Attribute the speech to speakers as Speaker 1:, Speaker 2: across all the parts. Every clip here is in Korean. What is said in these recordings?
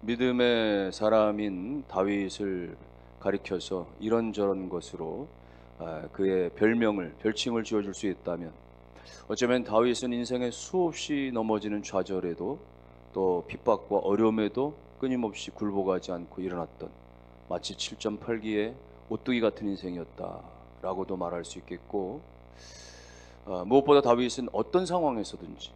Speaker 1: 믿음의 사람인 다윗을 가리켜서 이런저런 것으로 그의 별칭을 지어줄 수 있다면, 어쩌면 다윗은 인생의 수없이 넘어지는 좌절에도 또 핍박과 어려움에도 끊임없이 굴복하지 않고 일어났던, 마치 7.8기의 오뚜기 같은 인생이었다라고도 말할 수 있겠고, 무엇보다 다윗은 어떤 상황에서든지,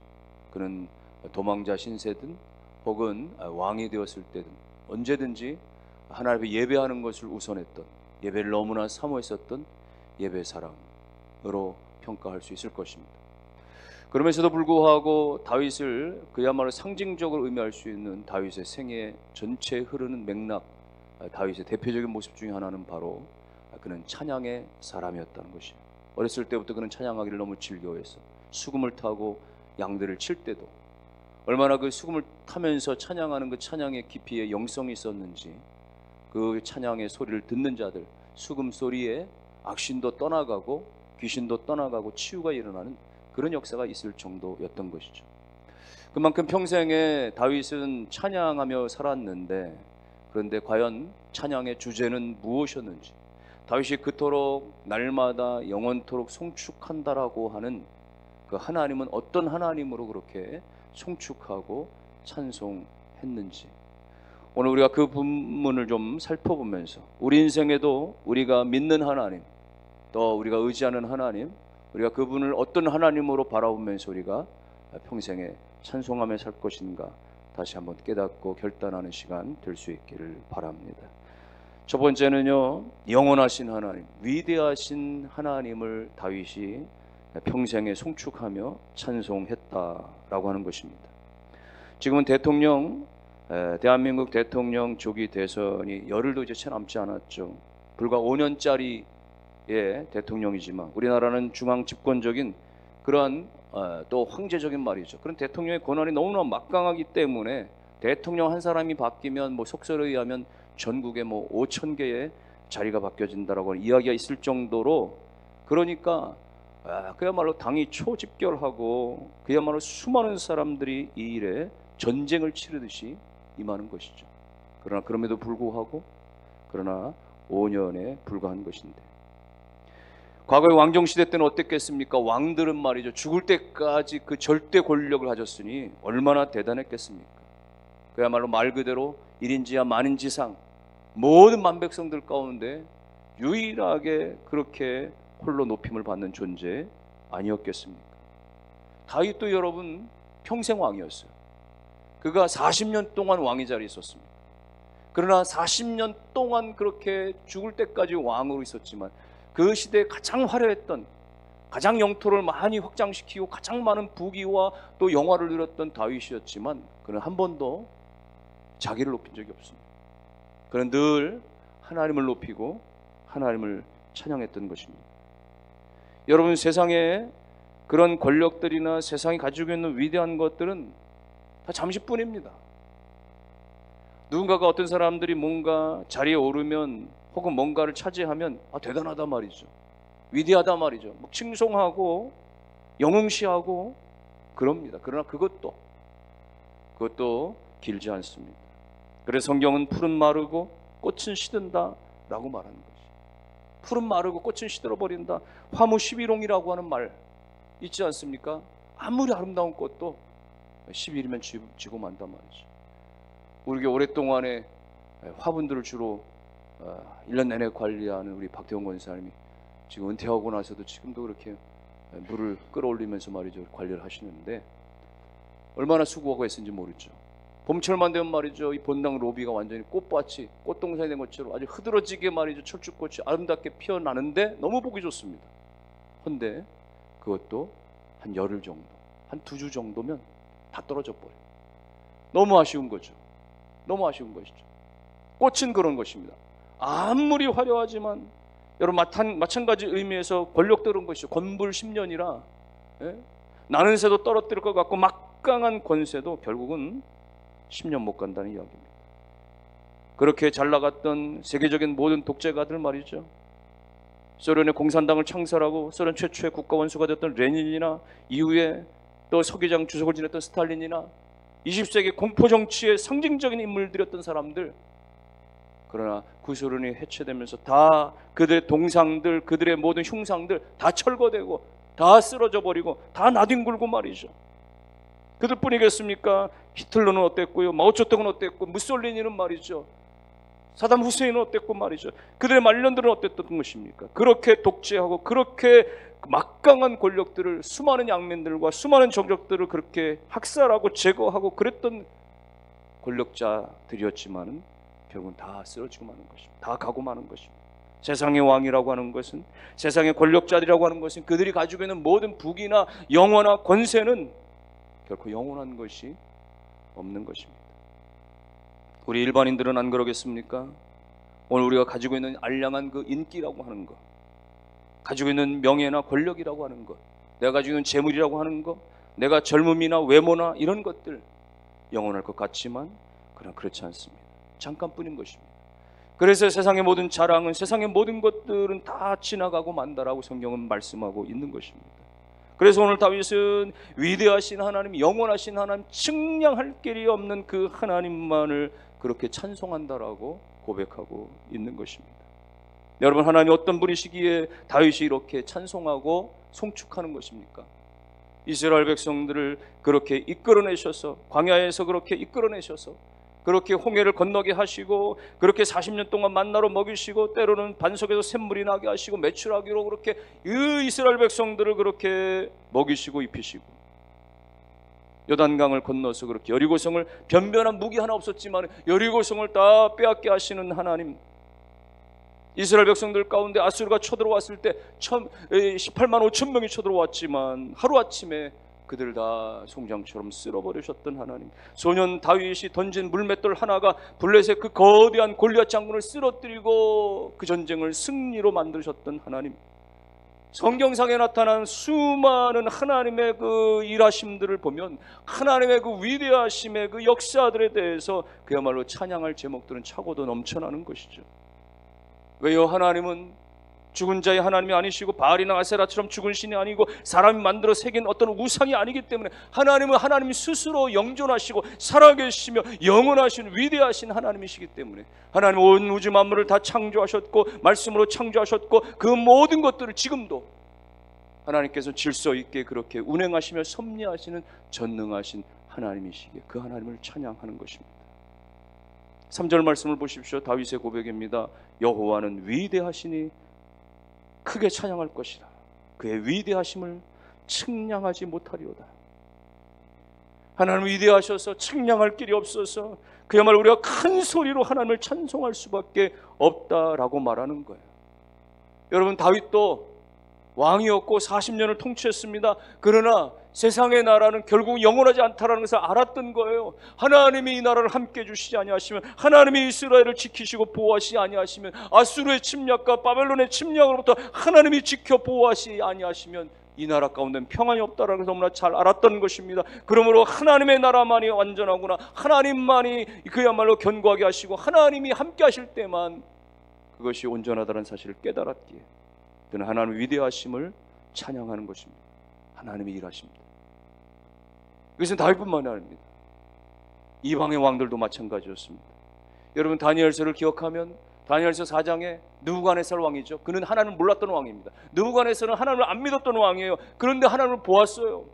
Speaker 1: 그는 도망자 신세든 혹은 왕이 되었을 때든 언제든지 하나님 앞에 예배하는 것을 우선했던, 예배를 너무나 사모했었던 예배 사람으로 평가할 수 있을 것입니다. 그러면서도 불구하고 다윗을 그야말로 상징적으로 의미할 수 있는 다윗의 생애 전체에 흐르는 맥락, 다윗의 대표적인 모습 중에 하나는 바로 그는 찬양의 사람이었다는 것이에요. 어렸을 때부터 그는 찬양하기를 너무 즐겨해서 수금을 타고 양들을 칠 때도 얼마나 그 수금을 타면서 찬양하는 그 찬양의 깊이에 영성이 있었는지, 그 찬양의 소리를 듣는 자들, 수금 소리에 악신도 떠나가고 귀신도 떠나가고 치유가 일어나는 그런 역사가 있을 정도였던 것이죠. 그만큼 평생에 다윗은 찬양하며 살았는데, 그런데 과연 찬양의 주제는 무엇이었는지, 다윗이 그토록 날마다 영원토록 송축한다라고 하는 그 하나님은 어떤 하나님으로 그렇게 송축하고 찬송했는지, 오늘 우리가 그 본문을 좀 살펴보면서 우리 인생에도 우리가 믿는 하나님, 또 우리가 의지하는 하나님, 우리가 그분을 어떤 하나님으로 바라보면서 우리가 평생에 찬송하며 살 것인가 다시 한번 깨닫고 결단하는 시간 될 수 있기를 바랍니다. 첫 번째는요, 영원하신 하나님, 위대하신 하나님을 다윗이 평생에 송축하며 찬송했다라고 하는 것입니다. 지금은 대한민국 대통령 조기 대선이 열흘도 이제 채 남지 않았죠. 불과 5년짜리의 대통령이지만 우리나라는 중앙 집권적인 그러한 또 황제적인 말이죠. 그런 대통령의 권한이 너무나 막강하기 때문에 대통령 한 사람이 바뀌면 속설에 의하면 전국에 5,000개의 자리가 바뀌어진다라고 하는 이야기가 있을 정도로, 그러니까 그야말로 당이 초집결하고 그야말로 수많은 사람들이 이 일에 전쟁을 치르듯이 임하는 것이죠. 그럼에도 불구하고 5년에 불과한 것인데, 과거의 왕정시대 때는 어땠겠습니까? 왕들은 말이죠, 죽을 때까지 그 절대 권력을 가졌으니 얼마나 대단했겠습니까? 그야말로 말 그대로 1인지하 만인지상 모든 만백성들 가운데 유일하게 그렇게 홀로 높임을 받는 존재 아니었겠습니까? 다윗도 여러분 평생 왕이었어요. 그가 40년 동안 왕의 자리에 있었습니다. 그러나 40년 동안 그렇게 죽을 때까지 왕으로 있었지만, 그 시대에 가장 화려했던, 가장 영토를 많이 확장시키고 가장 많은 부귀와 또 영화를 누렸던 다윗이었지만, 그는 한 번도 자기를 높인 적이 없습니다. 그는 늘 하나님을 높이고 하나님을 찬양했던 것입니다. 여러분, 세상에 그런 권력들이나 세상이 가지고 있는 위대한 것들은 다 잠시뿐입니다. 누군가가, 어떤 사람들이 뭔가 자리에 오르면 혹은 뭔가를 차지하면 대단하다 말이죠, 위대하다 말이죠, 칭송하고 영웅시하고 그럽니다. 그러나 그것도 길지 않습니다. 그래서 성경은 푸른 마르고 꽃은 시든다 라고 말하는 것이죠. 푸른 마르고 꽃은 시들어버린다, 화무 11홍이라고 하는 말 있지 않습니까? 아무리 아름다운 꽃도 10일이면 지고 만단 말이죠. 우리가 오랫동안에 화분들을 주로 1년 내내 관리하는 우리 박태원 권사님이 지금 은퇴하고 나서도 지금도 그렇게 물을 끌어올리면서 말이죠, 관리를 하시는데 얼마나 수고하고 했는지 모르죠. 봄철만 되면 말이죠, 이 본당 로비가 완전히 꽃밭이 꽃동산이 된 것처럼 아주 흐드러지게 말이죠, 철쭉꽃이 아름답게 피어나는데 너무 보기 좋습니다. 그런데 그것도 한 열흘 정도, 한 2주 정도면 다 떨어져 버려요. 너무 아쉬운 거죠. 너무 아쉬운 것이죠. 꽃은 그런 것입니다. 아무리 화려하지만 여러분, 마찬가지 의미에서 권력도 그런 것이죠. 권불 10년이라 나는 새도 떨어뜨릴 것 같고 막강한 권세도 결국은 10년 못 간다는 이야기입니다. 그렇게 잘 나갔던 세계적인 모든 독재가들 말이죠, 소련의 공산당을 창설하고 소련 최초의 국가 원수가 됐던 레닌이나 이후에 또 서기장 주석을 지냈던 스탈린이나 20세기 공포정치의 상징적인 인물들이었던 사람들, 그러나 구소련이 해체되면서 다 그들의 동상들, 그들의 모든 흉상들 다 철거되고 다 쓰러져 버리고 다 나뒹굴고 말이죠. 그들뿐이겠습니까? 히틀러는 어땠고요, 마오쩌둥은 어땠고, 무솔리니는 말이죠, 사담 후세인은 어땠고 말이죠. 그들의 말년들은 어땠던 것입니까? 그렇게 독재하고 그렇게 막강한 권력들을, 수많은 양민들과 수많은 정적들을 그렇게 학살하고 제거하고 그랬던 권력자들이었지만은 결국은 다 쓰러지고 마는 것입니다. 다 가고 마는 것입니다. 세상의 왕이라고 하는 것은, 세상의 권력자들이라고 하는 것은, 그들이 가지고 있는 모든 부귀나 영화나 권세는 결코 영원한 것이 없는 것입니다. 우리 일반인들은 안 그러겠습니까? 오늘 우리가 가지고 있는 알량한 그 인기라고 하는 것, 가지고 있는 명예나 권력이라고 하는 것, 내가 가지고 있는 재물이라고 하는 것, 내가 젊음이나 외모나 이런 것들 영원할 것 같지만 그러나 그렇지 않습니다. 잠깐뿐인 것입니다. 그래서 세상의 모든 자랑은, 세상의 모든 것들은 다 지나가고 만다라고 성경은 말씀하고 있는 것입니다. 그래서 오늘 다윗은 위대하신 하나님, 영원하신 하나님, 측량할 길이 없는 그 하나님만을 그렇게 찬송한다라고 고백하고 있는 것입니다. 여러분, 하나님 어떤 분이시기에 다윗이 이렇게 찬송하고 송축하는 것입니까? 이스라엘 백성들을 그렇게 이끌어내셔서, 광야에서 그렇게 이끌어내셔서, 그렇게 홍해를 건너게 하시고, 그렇게 40년 동안 만나로 먹이시고, 때로는 반석에서 샘물이 나게 하시고, 메추라기로 그렇게 이 이스라엘 백성들을 그렇게 먹이시고 입히시고, 요단강을 건너서 그렇게 여리고성을, 변변한 무기 하나 없었지만 여리고성을 다 빼앗게 하시는 하나님, 이스라엘 백성들 가운데 아수르가 쳐들어왔을 때 18만 5천 명이 쳐들어왔지만 하루아침에 그들 다 송장처럼 쓸어버리셨던 하나님, 소년 다윗이 던진 물맷돌 하나가 블레셋 그 거대한 골리앗 장군을 쓰러뜨리고 그 전쟁을 승리로 만드셨던 하나님, 성경상에 나타난 수많은 하나님의 그 일하심들을 보면 하나님의 그 위대하심의 그 역사들에 대해서 그야말로 찬양할 제목들은 차고도 넘쳐나는 것이죠. 왜요? 하나님은 죽은 자의 하나님이 아니시고 바알이나 아세라처럼 죽은 신이 아니고 사람이 만들어 새긴 어떤 우상이 아니기 때문에 하나님은 하나님 스스로 영존하시고 살아계시며 영원하신 위대하신 하나님이시기 때문에, 하나님 온 우주 만물을 다 창조하셨고 말씀으로 창조하셨고 그 모든 것들을 지금도 하나님께서 질서 있게 그렇게 운행하시며 섭리하시는 전능하신 하나님이시기에 그 하나님을 찬양하는 것입니다. 3절 말씀을 보십시오. 다윗의 고백입니다. 여호와는 위대하시니 크게 찬양할 것이라. 그의 위대하심을 측량하지 못하리오다. 하나님 위대하셔서 측량할 길이 없어서 그야말로 우리가 큰 소리로 하나님을 찬송할 수밖에 없다라고 말하는 거예요. 여러분, 다윗도 왕이었고 40년을 통치했습니다. 그러나 세상의 나라는 결국 영원하지 않다라는 것을 알았던 거예요. 하나님이 이 나라를 함께 주시지 아니하시면, 하나님이 이스라엘을 지키시고 보호하시지 아니하시면, 아수르의 침략과 바벨론의 침략으로부터 하나님이 지켜 보호하시지 아니하시면 이 나라 가운데는 평안이 없다라는 것을 너무나 잘 알았던 것입니다. 그러므로 하나님의 나라만이 완전하구나, 하나님만이 그야말로 견고하게 하시고 하나님이 함께 하실 때만 그것이 온전하다는 사실을 깨달았기에 그는 하나님의 위대하심을 찬양하는 것입니다. 하나님의 일하십니다. 이것은 다윗뿐만이 아닙니다. 이방의 왕들도 마찬가지였습니다. 여러분, 다니엘서를 기억하면 다니엘서 4장에 느부갓네살 왕이죠. 그는 하나님을 몰랐던 왕입니다. 느부갓네살은 하나님을 안 믿었던 왕이에요. 그런데 하나님을 보았어요.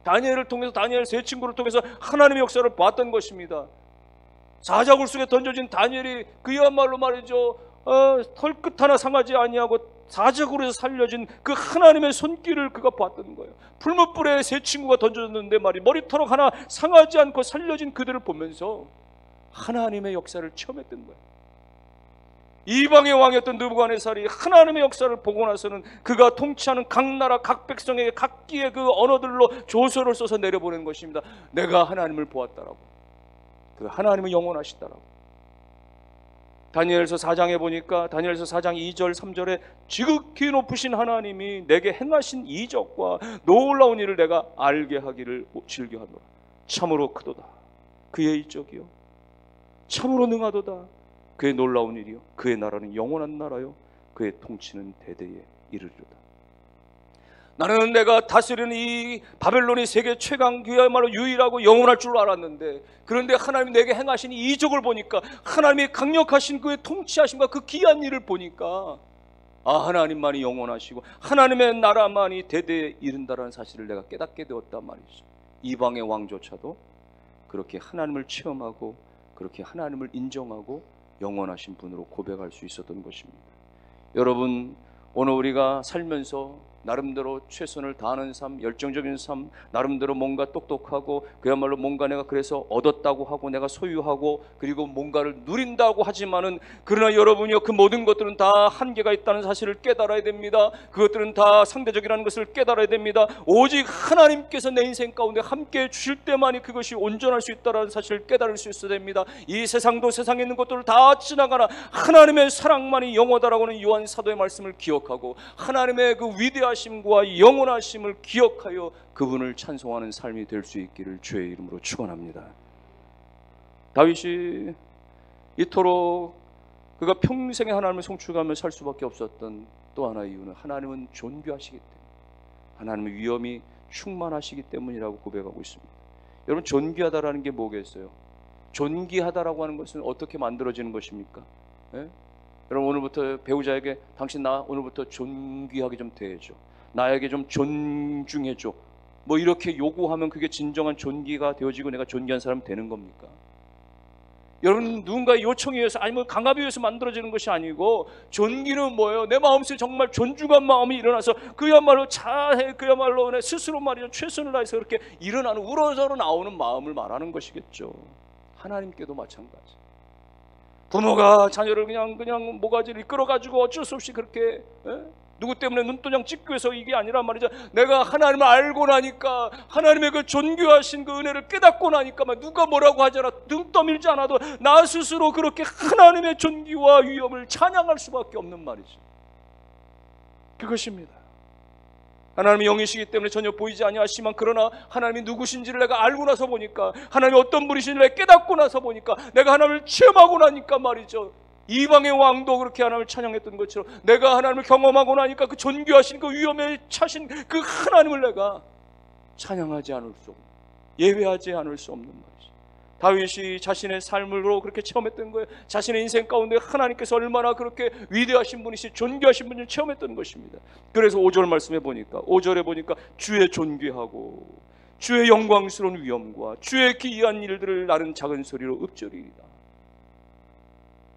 Speaker 1: 다니엘을 통해서, 다니엘 세 친구를 통해서 하나님의 역사를 봤던 것입니다. 사자굴 속에 던져진 다니엘이 그야말로 말이죠, 털끝 하나 상하지 아니하고 사자굴에서 살려진 그 하나님의 손길을 그가 봤던 거예요. 풀무불에 세 친구가 던져졌는데 머리털 하나 상하지 않고 살려진 그들을 보면서 하나님의 역사를 체험했던 거예요. 이방의 왕이었던 느부갓네살이 하나님의 역사를 보고 나서는 그가 통치하는 각 나라 각 백성에게 각기의 그 언어들로 조서를 써서 내려보낸 것입니다. 내가 하나님을 보았다라고, 그 하나님은 영원하시다라고. 다니엘서 4장에 보니까 다니엘서 4장 2절 3절에 지극히 높으신 하나님이 내게 행하신 이적과 놀라운 일을 내가 알게 하기를 즐겨하노라. 참으로 크도다 그의 이적이요, 참으로 능하도다 그의 놀라운 일이요, 그의 나라는 영원한 나라요, 그의 통치는 대대에 이르리로다. 나는 내가 다스리는 이 바벨론이 세계 최강 그야말로 유일하고 영원할 줄 알았는데, 그런데 하나님이 내게 행하신 이 이적을 보니까, 하나님이 강력하신 그의 통치하심과 그 귀한 일을 보니까, 하나님만이 영원하시고 하나님의 나라만이 대대에 이른다라는 사실을 내가 깨닫게 되었단 말이죠. 이방의 왕조차도 그렇게 하나님을 체험하고 그렇게 하나님을 인정하고 영원하신 분으로 고백할 수 있었던 것입니다. 여러분, 오늘 우리가 살면서 나름대로 최선을 다하는 삶, 열정적인 삶, 나름대로 뭔가 똑똑하고 그야말로 뭔가 내가 그래서 얻었다고 하고 내가 소유하고 그리고 뭔가를 누린다고 하지만은, 그러나 여러분이요, 그 모든 것들은 다 한계가 있다는 사실을 깨달아야 됩니다. 그것들은 다 상대적이라는 것을 깨달아야 됩니다. 오직 하나님께서 내 인생 가운데 함께 주실 때만이 그것이 온전할 수 있다는 사실을 깨달을 수 있어야 됩니다. 이 세상도 세상에 있는 것들을 다 지나가나 하나님의 사랑만이 영원하다고 하는 요한 사도의 말씀을 기억하고, 하나님의 그 위대하심과 영원하심을 기억하여 그분을 찬송하는 삶이 될 수 있기를 주의 이름으로 축원합니다. 다윗이 이토록 그가 평생에 하나님을 송축하며 살 수밖에 없었던 또 하나의 이유는 하나님은 존귀하시기 때문에, 하나님의 위엄이 충만하시기 때문이라고 고백하고 있습니다. 여러분, 존귀하다라는 게 뭐겠어요? 존귀하다라고 하는 것은 어떻게 만들어지는 것입니까? 예? 여러분, 오늘부터 배우자에게 당신 나 오늘부터 존귀하게 좀 대해줘, 나에게 좀 존중해줘, 뭐 이렇게 요구하면 그게 진정한 존귀가 되어지고 내가 존귀한 사람이 되는 겁니까? 여러분, 누군가의 요청에 의해서 아니면 강압에 의해서 만들어지는 것이 아니고, 존귀는 뭐예요? 내 마음속에 정말 존중한 마음이 일어나서 그야말로 그야말로 내 스스로 말이죠, 최선을 다해서 그렇게 일어나는, 우러러서 나오는 마음을 말하는 것이겠죠. 하나님께도 마찬가지. 부모가 자녀를 그냥 모가지를 이끌어가지고 어쩔 수 없이 그렇게 누구 때문에 눈도장 찍기 위해서 이게 아니라 말이죠, 내가 하나님을 알고 나니까, 하나님의 그 존귀하신 그 은혜를 깨닫고 나니까 누가 뭐라고 하잖아, 등 떠밀지 않아도 나 스스로 그렇게 하나님의 존귀와 위엄을 찬양할 수밖에 없는 말이죠. 그것입니다. 하나님이 영이시기 때문에 전혀 보이지 아니하시지만, 그러나 하나님이 누구신지를 내가 알고 나서 보니까, 하나님이 어떤 분이신지를 내가 깨닫고 나서 보니까, 내가 하나님을 체험하고 나니까 말이죠, 이방의 왕도 그렇게 하나님을 찬양했던 것처럼 내가 하나님을 경험하고 나니까 그 존귀하신 그 위엄에 차신 그 하나님을 내가 찬양하지 않을 수 없는, 예외하지 않을 수 없는 말이죠. 다윗이 자신의 삶으로 그렇게 체험했던 거예요. 자신의 인생 가운데 하나님께서 얼마나 그렇게 위대하신 분이시, 존귀하신 분을 체험했던 것입니다. 그래서 5절 말씀해 보니까, 5절에 보니까 주의 존귀하고 주의 영광스러운 위엄과 주의 기이한 일들을 나는 작은 소리로 읊조리이다.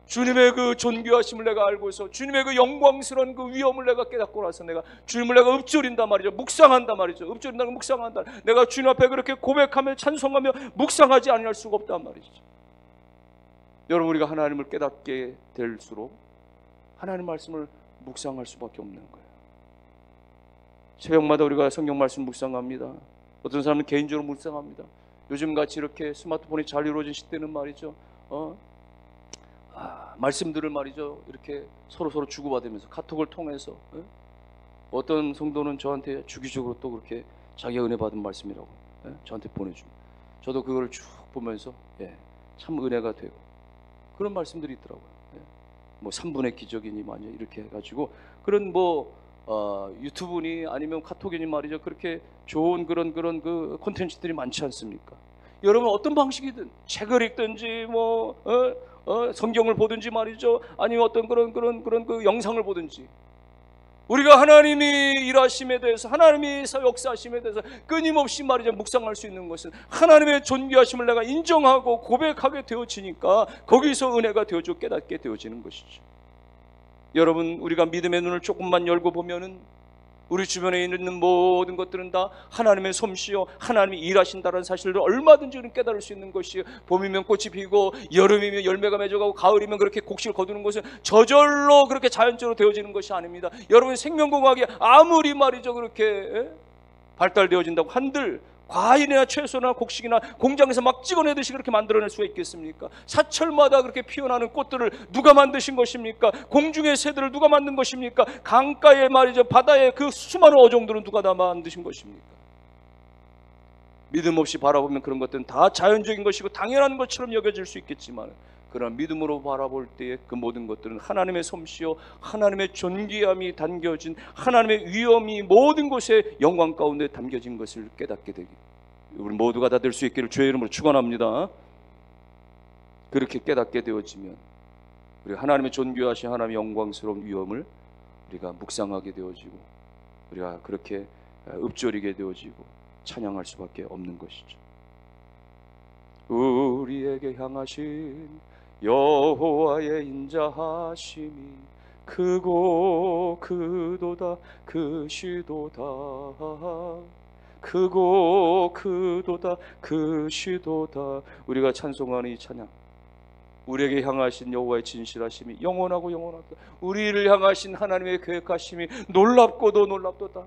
Speaker 1: 주님의 그 존귀하심을 내가 알고서 주님의 그 영광스러운 그 위엄을 내가 깨닫고 나서 내가 주님을 내가 읊조린단 말이죠. 묵상한다 말이죠. 읊조린다는 건 묵상한다. 내가 주님 앞에 그렇게 고백하며 찬송하며 묵상하지 아니할 수가 없단 말이죠. 여러분, 우리가 하나님을 깨닫게 될수록 하나님 말씀을 묵상할 수밖에 없는 거예요. 새벽마다 우리가 성경 말씀 묵상합니다. 어떤 사람은 개인적으로 묵상합니다. 요즘같이 이렇게 스마트폰이 잘 이루어진 시대는 말이죠, 말씀들을 말이죠, 이렇게 서로 주고받으면서 카톡을 통해서, 어떤 성도는 저한테 주기적으로 또 그렇게 자기가 은혜 받은 말씀이라고 저한테 보내줍니다. 저도 그걸 쭉 보면서 참 은혜가 되고 그런 말씀들이 있더라고요. 뭐 3분의 기적이니 마냐 이렇게 해가지고 그런 유튜브니 아니면 카톡이니 말이죠, 그렇게 좋은 그런 그 콘텐츠들이 많지 않습니까? 여러분, 어떤 방식이든 책을 읽든지 성경을 보든지 말이죠, 아니면 어떤 그런 그 영상을 보든지, 우리가 하나님이 일하심에 대해서, 하나님이 역사하심에 대해서 끊임없이 말이죠 묵상할 수 있는 것은 하나님의 존귀하심을 내가 인정하고 고백하게 되어지니까 거기서 은혜가 되어져 깨닫게 되어지는 것이죠. 여러분, 우리가 믿음의 눈을 조금만 열고 보면은 우리 주변에 있는 모든 것들은 다 하나님의 솜씨요, 하나님이 일하신다는 사실을 얼마든지 우리는 깨달을 수 있는 것이요. 봄이면 꽃이 피고 여름이면 열매가 맺어가고 가을이면 그렇게 곡식을 거두는 것은 저절로 그렇게 자연적으로 되어지는 것이 아닙니다. 여러분, 생명공학이 아무리 말이죠 그렇게 발달되어진다고 한들 과일이나 채소나 곡식이나 공장에서 막 찍어내듯이 그렇게 만들어낼 수가 있겠습니까? 사철마다 그렇게 피어나는 꽃들을 누가 만드신 것입니까? 공중의 새들을 누가 만든 것입니까? 강가에 말이죠, 바다의 그 수많은 어종들은 누가 다 만드신 것입니까? 믿음 없이 바라보면 그런 것들은 다 자연적인 것이고 당연한 것처럼 여겨질 수 있겠지만, 그러나 믿음으로 바라볼 때에 그 모든 것들은 하나님의 솜씨요 하나님의 존귀함이 담겨진, 하나님의 위엄이 모든 곳에 영광 가운데 담겨진 것을 깨닫게 되기, 우리 모두가 다 될 수 있기를 주의 이름으로 축원합니다. 그렇게 깨닫게 되어지면 우리 하나님의 존귀하신 하나님의 영광스러운 위엄을 우리가 묵상하게 되어지고, 우리가 그렇게 읊조리게 되어지고 찬양할 수밖에 없는 것이죠. 우리에게 향하신 여호와의 인자하심이 크고 크도다 크시도다, 크고 크도다 크시도다. 우리가 찬송하는 이 찬양, 우리에게 향하신 여호와의 진실하심이 영원하고 영원하다. 우리를 향하신 하나님의 계획하심이 놀랍고도 놀랍도다.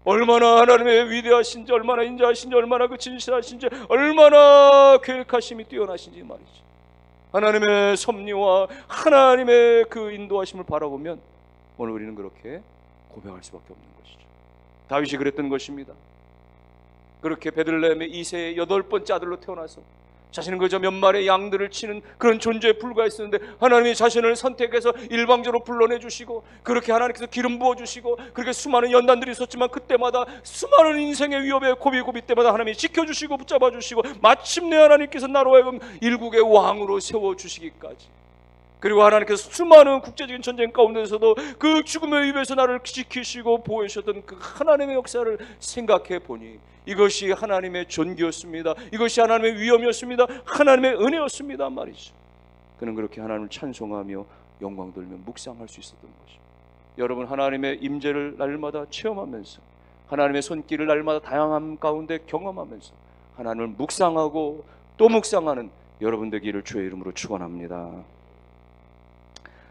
Speaker 1: 얼마나 하나님의 위대하신지, 얼마나 인자하신지, 얼마나 그 진실하신지, 얼마나 계획하심이 뛰어나신지 말이죠. 하나님의 섭리와 하나님의 그 인도하심을 바라보면 오늘 우리는 그렇게 고백할 수밖에 없는 것이죠. 다윗이 그랬던 것입니다. 그렇게 베들레헴의 이세의 8번째 아들로 태어나서 자신은 그저 몇 마리의 양들을 치는 그런 존재에 불과했었는데, 하나님이 자신을 선택해서 일방적으로 불러내주시고, 그렇게 하나님께서 기름 부어주시고, 그렇게 수많은 연단들이 있었지만 그때마다 수많은 인생의 위협에 고비고비 때마다 하나님이 지켜주시고 붙잡아주시고, 마침내 하나님께서 나로 하여금 일국의 왕으로 세워주시기까지, 그리고 하나님께서 수많은 국제적인 전쟁 가운데서도 그 죽음의 입에서 나를 지키시고 보호하셨던 그 하나님의 역사를 생각해 보니 이것이 하나님의 존귀였습니다. 이것이 하나님의 위엄이었습니다. 하나님의 은혜였습니다 말이죠. 그는 그렇게 하나님을 찬송하며 영광 돌며 묵상할 수 있었던 것입니다. 여러분, 하나님의 임재를 날마다 체험하면서, 하나님의 손길을 날마다 다양한 가운데 경험하면서 하나님을 묵상하고 또 묵상하는 여러분 되기를 주의 이름으로 축원합니다.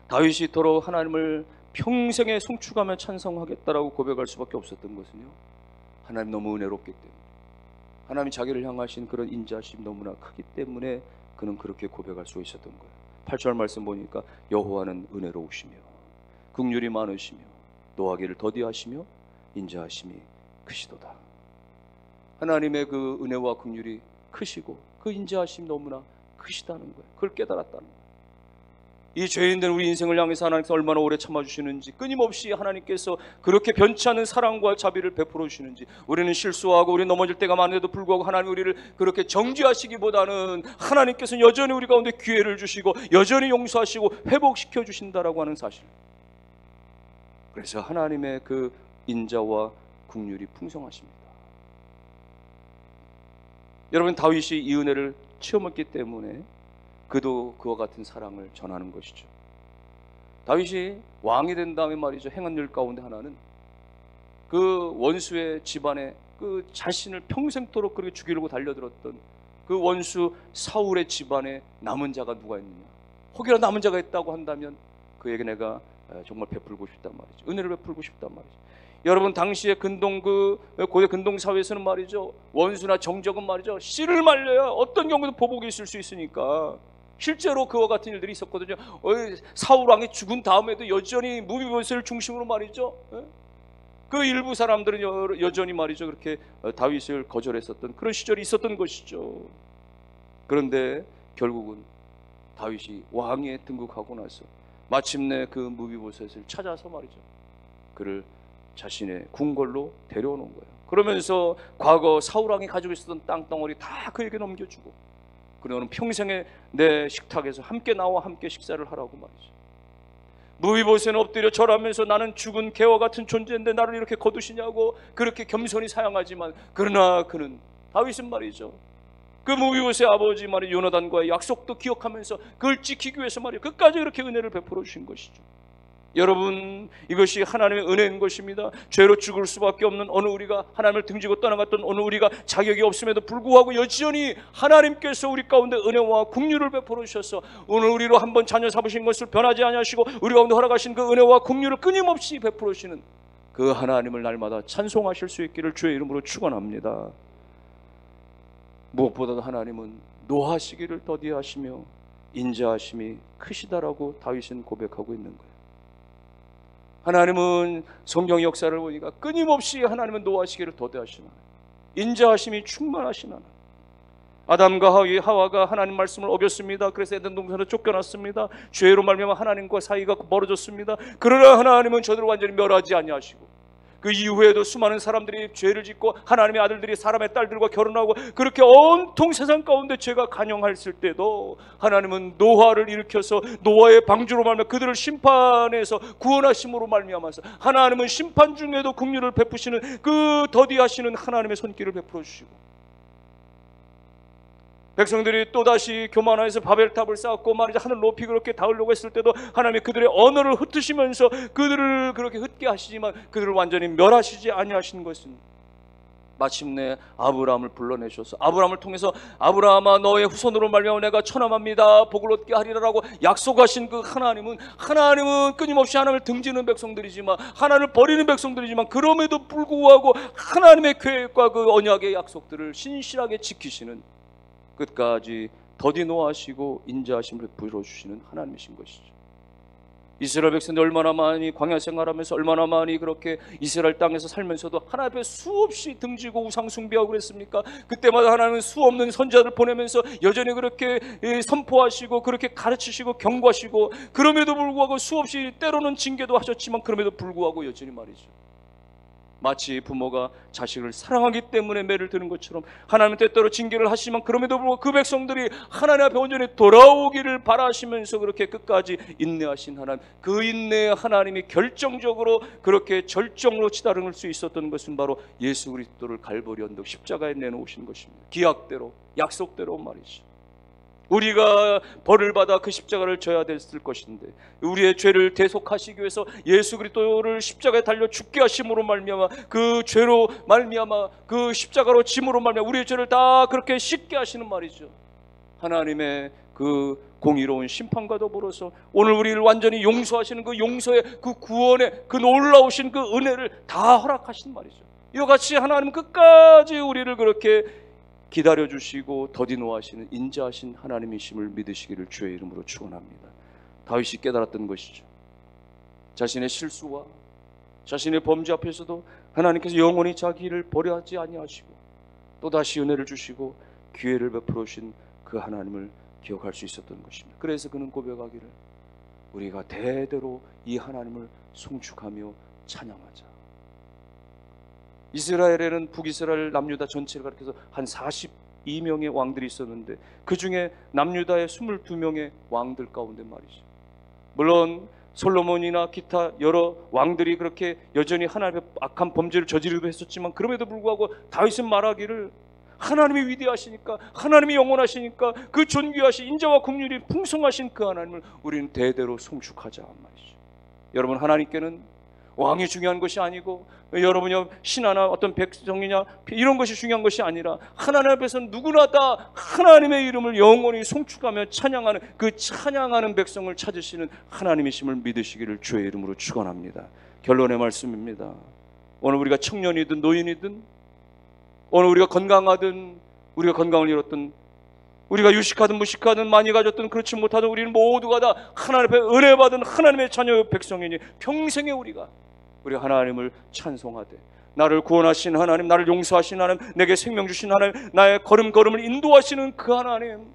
Speaker 1: 다윗이 이토록 하나님을 평생에 송축하며 찬송하겠다라고 고백할 수밖에 없었던 것은요, 하나님 너무 은혜롭기 때문에, 하나님이 자기를 향하신 그런 인자심이 너무나 크기 때문에 그는 그렇게 고백할 수 있었던 거예요. 8절 말씀 보니까 여호와는 은혜로우시며 긍휼이 많으시며 노하기를 더디하시며 인자하심이 크시도다. 하나님의 그 은혜와 긍휼이 크시고 그 인자하심이 너무나 크시다는 거예요. 그걸 깨달았다는 거예요. 이 죄인된 우리 인생을 향해서 하나님께서 얼마나 오래 참아주시는지, 끊임없이 하나님께서 그렇게 변치 않는 사랑과 자비를 베풀어 주시는지, 우리는 실수하고 우리 넘어질 때가 많은데도 불구하고 하나님 우리를 그렇게 정죄하시기보다는 하나님께서는 여전히 우리 가운데 기회를 주시고 여전히 용서하시고 회복시켜 주신다라고 하는 사실. 그래서 하나님의 그 인자와 긍휼이 풍성하십니다. 여러분, 다윗이 이 은혜를 체험했기 때문에 그도 그와 같은 사랑을 전하는 것이죠. 다윗이 왕이 된 다음에 말이죠, 행한 일 가운데 하나는 그 원수의 집안에 그 자신을 평생토록 그렇게 죽이려고 달려들었던 그 원수 사울의 집안에 남은 자가 누가 있느냐, 혹여나 남은 자가 있다고 한다면 그에게 내가 정말 베풀고 싶단 말이죠. 은혜를 베풀고 싶단 말이죠. 여러분, 당시에 고대 근동 사회에서는 말이죠, 원수나 정적은 말이죠, 씨를 말려야 어떤 경우도 보복이 있을 수 있으니까 실제로 그와 같은 일들이 있었거든요. 사울 왕이 죽은 다음에도 여전히 무비보셋을 중심으로 말이죠, 그 일부 사람들은 여전히 말이죠, 그렇게 다윗을 거절했었던 그런 시절이 있었던 것이죠. 그런데 결국은 다윗이 왕위에 등극하고 나서 마침내 그 무비보셋을 찾아서 말이죠, 그를 자신의 궁궐로 데려오는 거예요. 그러면서 과거 사울 왕이 가지고 있었던 땅덩어리 다 그에게 넘겨주고, 그러는 평생에 내 식탁에서 함께 나와 함께 식사를 하라고 말이죠. 무비보셋은 엎드려 절하면서 나는 죽은 개와 같은 존재인데 나를 이렇게 거두시냐고 그렇게 겸손히 사양하지만, 그러나 그는 다윗은 말이죠, 그 무비보셋의 아버지 말이 요나단과의 약속도 기억하면서 그걸 지키기 위해서 말이죠, 끝까지 그렇게 은혜를 베풀어 주신 것이죠. 여러분, 이것이 하나님의 은혜인 것입니다. 죄로 죽을 수밖에 없는 어느 우리가, 하나님을 등지고 떠나갔던 어느 우리가 자격이 없음에도 불구하고 여전히 하나님께서 우리 가운데 은혜와 긍휼을 베풀어 주셔서 오늘 우리로 한번 자녀 삼으신 것을 변하지 아니하시고 우리 가운데 허락하신 그 은혜와 긍휼을 끊임없이 베풀어 주시는 그 하나님을 날마다 찬송하실 수 있기를 주의 이름으로 축원합니다. 무엇보다도 하나님은 노하시기를 더디하시며 인자하심이 크시다라고 다윗은 고백하고 있는 거예요. 하나님은 성경 역사를 보니까 끊임없이 하나님은 노하시기를 더디하시는 거예요. 인자하심이 충만하신 하나님. 아담과 하와가 하나님 말씀을 어겼습니다. 그래서 에덴 동산으로 쫓겨났습니다. 죄로 말미암아 하나님과 사이가 멀어졌습니다. 그러나 하나님은 저들을 완전히 멸하지 아니하시고, 그 이후에도 수많은 사람들이 죄를 짓고 하나님의 아들들이 사람의 딸들과 결혼하고 그렇게 온통 세상 가운데 죄가 간영했을 때도 하나님은 노아를 일으켜서 노아의 방주로 말미암아 그들을 심판해서 구원하심으로 말미암아서 하나님은 심판 중에도 긍휼을 베푸시는 그 더디하시는 하나님의 손길을 베풀어 주시고, 백성들이 또다시 교만하여서 바벨탑을 쌓았고 말이죠, 하늘 높이 그렇게 닿으려고 했을 때도 하나님이 그들의 언어를 흩으시면서 그들을 그렇게 흩게 하시지만 그들을 완전히 멸하시지 아니하신 것은 마침내 아브라함을 불러내셔서 아브라함을 통해서 아브라함아 너의 후손으로 말미암아 내가 천함합니다 복을 얻게 하리라라고 약속하신 그 하나님은 끊임없이 하나님을 등지는 백성들이지만, 하나님을 버리는 백성들이지만, 그럼에도 불구하고 하나님의 계획과 그 언약의 약속들을 신실하게 지키시는, 끝까지 더디 노하시고 인자하심을 베풀어주시는 하나님이신 것이죠. 이스라엘 백성들이 얼마나 많이 광야 생활하면서 얼마나 많이 그렇게 이스라엘 땅에서 살면서도 하나님 앞에 수없이 등지고 우상 숭배하고 그랬습니까? 그때마다 하나님은 수없는 선지자들 보내면서 여전히 그렇게 선포하시고 그렇게 가르치시고 경고하시고, 그럼에도 불구하고 수없이 때로는 징계도 하셨지만 그럼에도 불구하고 여전히 말이죠, 마치 부모가 자식을 사랑하기 때문에 매를 드는 것처럼 하나님은 때때로 징계를 하시지만 그럼에도 불구하고 그 백성들이 하나님 앞에 온전히 돌아오기를 바라시면서 그렇게 끝까지 인내하신 하나님, 그 인내의 하나님이 결정적으로 그렇게 절정으로 치달을 수 있었던 것은 바로 예수 그리스도를 갈보리 언덕 십자가에 내놓으신 것입니다. 기약대로 약속대로 말이죠. 우리가 벌을 받아 그 십자가를 져야 됐을 것인데 우리의 죄를 대속하시기 위해서 예수 그리스도를 십자가에 달려 죽게 하심으로 말미암아 그 죄로 말미암아 그 십자가로 짐으로 말미암아 우리의 죄를 다 그렇게 씻게 하시는 말이죠. 하나님의 그 공의로운 심판과 더불어서 오늘 우리를 완전히 용서하시는 그 용서의 그 구원의 그 놀라우신 그 은혜를 다 허락하신 말이죠. 이와 같이 하나님은 끝까지 우리를 그렇게 기다려주시고 더디 노하시는 인자하신 하나님이심을 믿으시기를 주의 이름으로 축원합니다. 다윗이 깨달았던 것이죠. 자신의 실수와 자신의 범죄 앞에서도 하나님께서 영원히 자기를 버려하지 아니하시고 또다시 은혜를 주시고 기회를 베풀어 주신 그 하나님을 기억할 수 있었던 것입니다. 그래서 그는 고백하기를 우리가 대대로 이 하나님을 송축하며 찬양하자. 이스라엘에는 북이스라엘 남유다 전체를 가리켜서 한 42명의 왕들이 있었는데 그 중에 남유다의 22명의 왕들 가운데 말이죠, 물론 솔로몬이나 기타 여러 왕들이 그렇게 여전히 하나님의 악한 범죄를 저지르기도 했었지만 그럼에도 불구하고 다윗은 말하기를 하나님이 위대하시니까, 하나님이 영원하시니까 그 존귀하신 인자와 긍휼이 풍성하신 그 하나님을 우리는 대대로 송축하자 말이죠. 여러분, 하나님께는 왕이 중요한 것이 아니고 여러분이 신하나 어떤 백성이냐 이런 것이 중요한 것이 아니라 하나님 앞에서는 누구나 다 하나님의 이름을 영원히 송축하며 찬양하는 그 찬양하는 백성을 찾으시는 하나님이심을 믿으시기를 주의 이름으로 축원합니다. 결론의 말씀입니다. 오늘 우리가 청년이든 노인이든, 오늘 우리가 건강하든 우리가 건강을 잃었든, 우리가 유식하든 무식하든 많이 가졌든 그렇지 못하든 우리는 모두가 다 하나님 앞에 은혜 받은 하나님의 자녀 백성이니 평생에 우리가 하나님을 찬송하되 나를 구원하신 하나님, 나를 용서하신 하나님, 내게 생명 주신 하나님, 나의 걸음걸음을 인도하시는 그 하나님,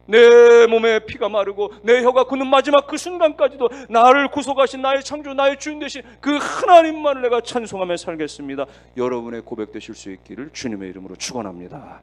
Speaker 1: 내 몸에 피가 마르고 내 혀가 굳는 마지막 그 순간까지도 나를 구속하신 나의 창조, 나의 주인 되신 그 하나님만을 내가 찬송하며 살겠습니다. 여러분의 고백 되실 수 있기를 주님의 이름으로 축원합니다.